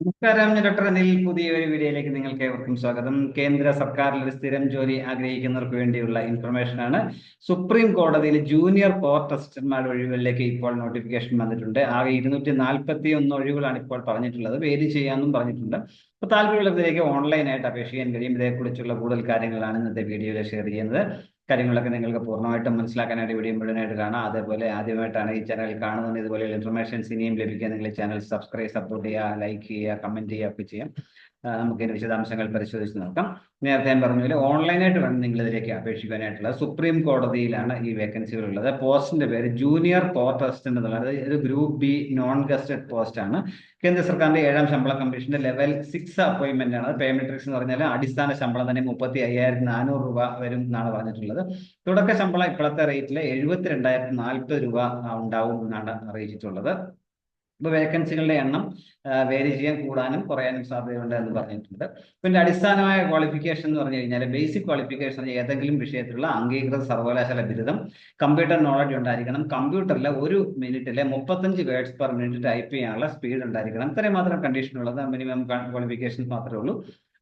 നമസ്കാരം, ഞാൻ ഡോക്ടർ അനിൽ. പുതിയൊരു വീഡിയോയിലേക്ക് നിങ്ങൾക്ക് ഏവർക്കും സ്വാഗതം. കേന്ദ്ര സർക്കാരിൽ ഒരു സ്ഥിരം ജോലി ആഗ്രഹിക്കുന്നവർക്ക് വേണ്ടിയുള്ള ഇൻഫർമേഷൻ ആണ്. സുപ്രീം കോടതിയിൽ ജൂനിയർ കോർട്ട് അസിസ്റ്റന്റ്മാരുടെ ഒഴിവുകളിലേക്ക് ഇപ്പോൾ നോട്ടിഫിക്കേഷൻ വന്നിട്ടുണ്ട്. ആകെ 241 ഒഴിവുകളാണ് ഇപ്പോൾ പറഞ്ഞിട്ടുള്ളത്. പേര് ചെയ്യാമെന്നും പറഞ്ഞിട്ടുണ്ട്. അപ്പോൾ താല്പര്യമുള്ളവരിലേക്ക് ഓൺലൈനായിട്ട് അപേക്ഷിക്കാൻ കഴിയും. ഇതേക്കുറിച്ചുള്ള കൂടുതൽ കാര്യങ്ങളാണ് ഇന്നത്തെ വീഡിയോയിൽ ഷെയർ ചെയ്യുന്നത്. കാര്യങ്ങളൊക്കെ നിങ്ങൾക്ക് പൂർണ്ണമായിട്ടും മനസ്സിലാക്കാനായിട്ട് വീഡിയോ മുഴുവനായിട്ട് കാണാം. അതേപോലെ ആദ്യമായിട്ടാണ് ഈ ചാനൽ കാണുന്നത്, ഇതുപോലെയുള്ള ഇൻഫർമേഷൻസ് ഇനിയും ലഭിക്കാൻ നിങ്ങൾ ഈ ചാനൽ സപ്പോർട്ട് ചെയ്യുക, ലൈക്ക് ചെയ്യുക, കമന്റ് ചെയ്യുക ഒക്കെ ചെയ്യാം. നമുക്ക് ഇതിന്റെ വിശദാംശങ്ങൾ പരിശോധിച്ച് നോക്കാം. നേരത്തെ ഞാൻ പറഞ്ഞ പോലെ ഓൺലൈനായിട്ട് വേണം നിങ്ങൾ ഇതിലേക്ക് അപേക്ഷിക്കാനായിട്ടുള്ളത്. സുപ്രീം കോടതിയിലാണ് ഈ വേക്കൻസികൾ ഉള്ളത്. പോസ്റ്റിന്റെ പേര് ജൂനിയർ കോർട്ട് അസിസ്റ്റന്റ് എന്നുള്ളത്. ഇത് group B non gazetted post ആണ്. കേന്ദ്ര സർക്കാരിന്റെ 7ാം ശമ്പള കമ്മീഷന്റെ ലെവൽ 6 അപ്പോയിന്റ്മെന്റ് ആണ്. പേ മെട്രിക്സ് എന്ന് പറഞ്ഞാൽ അടിസ്ഥാന ശമ്പളം തന്നെ 35,400 രൂപ വരും എന്നാണ് പറഞ്ഞിട്ടുള്ളത്. തുടക്ക ശമ്പളം ഇപ്പോഴത്തെ റേറ്റിൽ 72,040 രൂപ ഉണ്ടാവും എന്നാണ് അറിയിച്ചിട്ടുള്ളത്. ഇപ്പോൾ വേക്കൻസികളുടെ എണ്ണം വേരി ചെയ്യാൻ, കൂടാനും കുറയാനും സാധ്യതയുണ്ട് എന്ന് പറഞ്ഞിട്ടുണ്ട്. പിന്നെ അടിസ്ഥാനമായ ക്വാളിഫിക്കേഷൻ എന്ന് പറഞ്ഞു കഴിഞ്ഞാൽ ബേസിക് ക്വാളിഫിക്കേഷൻ ഏതെങ്കിലും വിഷയത്തിലുള്ള അംഗീകൃത സർവകലാശാല ബിരുദം, കമ്പ്യൂട്ടർ നോളജ് ഉണ്ടായിരിക്കണം, കമ്പ്യൂട്ടറിൽ 1 മിനിറ്റിലെ 35 വേർഡ്സ് പെർ മിനിറ്റ് ടൈപ്പ് ചെയ്യാനുള്ള സ്പീഡ് ഉണ്ടായിരിക്കണം. ഇത്രയും മാത്രം കണ്ടീഷൻ ഉള്ളത്. മിനിമം ക്വാളിഫിക്കേഷൻ മാത്രമേ ഉള്ളൂ.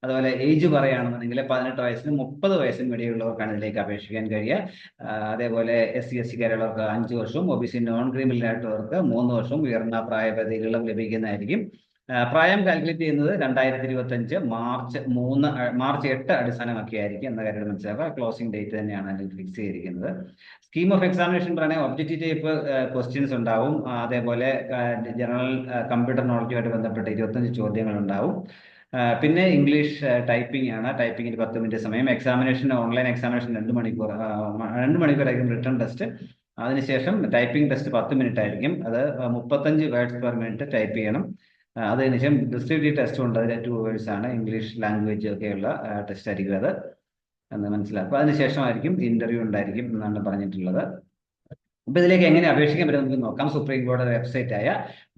അതുപോലെ ഏജ് പറയുകയാണെന്നുണ്ടെങ്കിൽ 18 വയസ്സിനും 30 വയസ്സിനും ഇടയിലുള്ളവർക്കാണ് ഇതിലേക്ക് അപേക്ഷിക്കാൻ കഴിയുക. അതേപോലെ SC/ST കാരുള്ളവർക്ക് 5 വർഷവും, OBC നോൺ ക്രിമിനൽ ആയിട്ടുള്ളവർക്ക് 3 വർഷവും ഉയർന്ന പ്രായപരിധി ഇളവ് ലഭിക്കുന്നതായിരിക്കും. പ്രായം കാൽക്കുലേറ്റ് ചെയ്യുന്നത് 2025 മാർച്ച് 8 അടിസ്ഥാനമാക്കിയായിരിക്കും എന്ന കാര്യം മനസ്സിലാക്കുക. ക്ലോസിംഗ് ഡേറ്റ് തന്നെയാണ് അതിൽ ഫിക്സ് ചെയ്തിരിക്കുന്നത്. സ്കീം ഓഫ് എക്സാമിനേഷൻ പറയുന്നത് ഒബ്ജക്റ്റീവ് ടൈപ്പ് ക്വസ്റ്റ്യൻസ് ഉണ്ടാവും. അതേപോലെ ജനറൽ കമ്പ്യൂട്ടർ നോളജുമായിട്ട് ബന്ധപ്പെട്ട് 25 ചോദ്യങ്ങൾ ഉണ്ടാവും. പിന്നെ ഇംഗ്ലീഷ് ടൈപ്പിംഗ് ആണ്. ടൈപ്പിംഗിന് 10 മിനിറ്റ് സമയം. എക്സാമിനേഷൻ, ഓൺലൈൻ എക്സാമിനേഷൻ 2 മണിക്കൂറായിരിക്കും റിട്ടേൺ ടെസ്റ്റ്. അതിനുശേഷം ടൈപ്പിംഗ് ടെസ്റ്റ് 10 മിനിറ്റ് ആയിരിക്കും. അത് 35 വേർഡ്സ് പെർ മിനിറ്റ് ടൈപ്പ് ചെയ്യണം. അതിനുശേഷം ഡിസ്ക്രിപ്റ്റീവ് ടെസ്റ്റും ഉണ്ട്. അതിൽ 2 വേർഡ്സ് ആണ്. ഇംഗ്ലീഷ് ലാംഗ്വേജ് ഒക്കെയുള്ള ടെസ്റ്റ് ആയിരിക്കും അത് എന്ന് മനസ്സിലാക്കുക. അതിനുശേഷമായിരിക്കും ഇന്റർവ്യൂ ഉണ്ടായിരിക്കും എന്നാണ് പറഞ്ഞിട്ടുള്ളത്. അപ്പൊ ഇതിലേക്ക് എങ്ങനെ അപേക്ഷിക്കാൻ പറ്റും നമുക്ക് നോക്കാം. സുപ്രീം കോടതി വെബ്സൈറ്റ് ആയ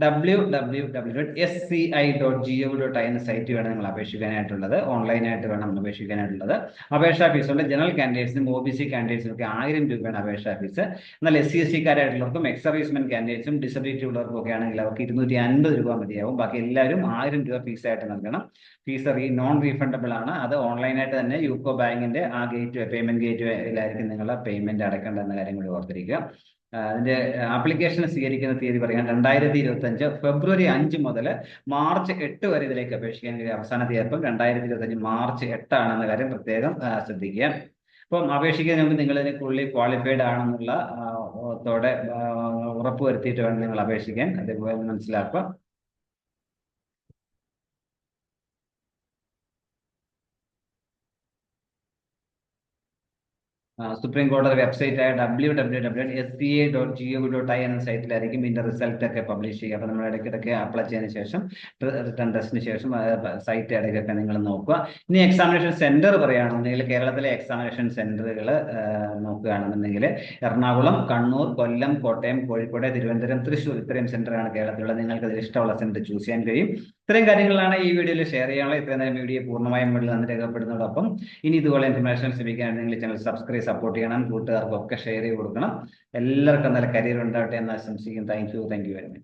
www.sci.gov.in എന്ന സൈറ്റ് വേണം നിങ്ങൾ അപേക്ഷിക്കാനായിട്ടുള്ളത്. ഓൺലൈനായിട്ട് വേണം അപേക്ഷിക്കാനായിട്ടുള്ളത്. അപേക്ഷാ ഫീസ് ഉണ്ട്. ജനറൽ കാൻഡിഡേറ്റ്സിനും OBC കാൻഡിഡേറ്റ്സിനും ഒക്കെ 1000 രൂപയാണ് അപേക്ഷാ ഫീസ്. എന്നാൽ SC/ST കാരായിട്ടുള്ളവർക്കും എക്സ് സർവീസ്മെൻ കാൻഡിഡേറ്റ്സും ഡിസബിലിറ്റി ഉള്ളവർക്കും ഒക്കെ ആണെങ്കിൽ അവർക്ക് 250 രൂപ മതിയാവും. ബാക്കി എല്ലാവരും 1000 രൂപ ഫീസായിട്ട് നൽകണം. ഫീസ് നോൺ റീഫണ്ടബിൾ ആണ്. അത് ഓൺലൈനായിട്ട് തന്നെ യൂക്കോ ബാങ്കിന്റെ ആ പേയ്മെന്റ് ഗേറ്റ് വേയിലായിരിക്കും നിങ്ങൾ പേയ്മെന്റ് അടക്കേണ്ടെന്ന കാര്യം കൂടി ഓർത്തിരിക്കുക. അതിന്റെ ആപ്ലിക്കേഷൻ സ്വീകരിക്കുന്ന തീയതി പറയാൻ 2025 ഫെബ്രുവരി 5 മുതൽ മാർച്ച് 8 വരെ ഇതിലേക്ക് അപേക്ഷിക്കാൻ കഴിയും. അവസാന തീയതി 2025 മാർച്ച് 8 ആണെന്ന കാര്യം പ്രത്യേകം ശ്രദ്ധിക്കുക. അപ്പം അപേക്ഷിക്കുന്നതിന് മുമ്പ് നിങ്ങൾ ഇതിന് ഫുള്ളി ക്വാളിഫൈഡ് ആണെന്നുള്ള തോടെ ഉറപ്പ് വരുത്തിയിട്ട് വേണം നിങ്ങൾ അപേക്ഷിക്കാൻ. അതേപോലെ മനസ്സിലാക്കുക. സുപ്രീം കോടതി വെബ്സൈറ്റ് ആയ www.sca.gov.in എന്ന സൈറ്റിലായിരിക്കും ഇതിന്റെ റിസൾട്ട് ഒക്കെ പബ്ലിഷ് ചെയ്യുക. അപ്പൊ നമ്മൾ ഇടയ്ക്കിടയ്ക്ക് അപ്ലൈ ചെയ്തതിനു ശേഷം, റിട്ടേൺ ടെസ്റ്റിന് ശേഷം സൈറ്റ് ഇടയ്ക്കൊക്കെ നിങ്ങൾ നോക്കുക. ഇനി എക്സാമിനേഷൻ സെന്റർ പറയുകയാണെന്നുണ്ടെങ്കിൽ കേരളത്തിലെ എക്സാമിനേഷൻ സെന്ററുകൾ നോക്കുകയാണെന്നുണ്ടെങ്കിൽ എറണാകുളം, കണ്ണൂർ, കൊല്ലം, കോട്ടയം, കോഴിക്കോട്, തിരുവനന്തപുരം, തൃശ്ശൂർ ഇത്രയും സെന്ററാണ് കേരളത്തിലുള്ളത്. നിങ്ങൾക്ക് അതിൽ ഇഷ്ടമുള്ള സെന്റർ ചൂസ് ചെയ്യാൻ കഴിയും. ഇത്രയും കാര്യങ്ങളാണ് ഈ വീഡിയോയിൽ ഷെയർ ചെയ്യാനുള്ളത്. ഇത്രയും നേരം വീഡിയോ പൂർണ്ണമായും മുകളിൽ രേഖപ്പെടുന്നതോടൊപ്പം ഇനി ഇതുപോലെ ഇൻഫർമേഷൻസ് ലഭിക്കുകയാണെങ്കിൽ ചാനൽ സപ്പോർട്ട് ചെയ്യണം. കൂട്ടുകാർക്കൊക്കെ ഷെയർ ചെയ്ത് കൊടുക്കണം. എല്ലാവർക്കും നല്ല കരിയർ ഉണ്ടാവട്ടെ എന്ന് ആശംസിക്കും. Thank you very much.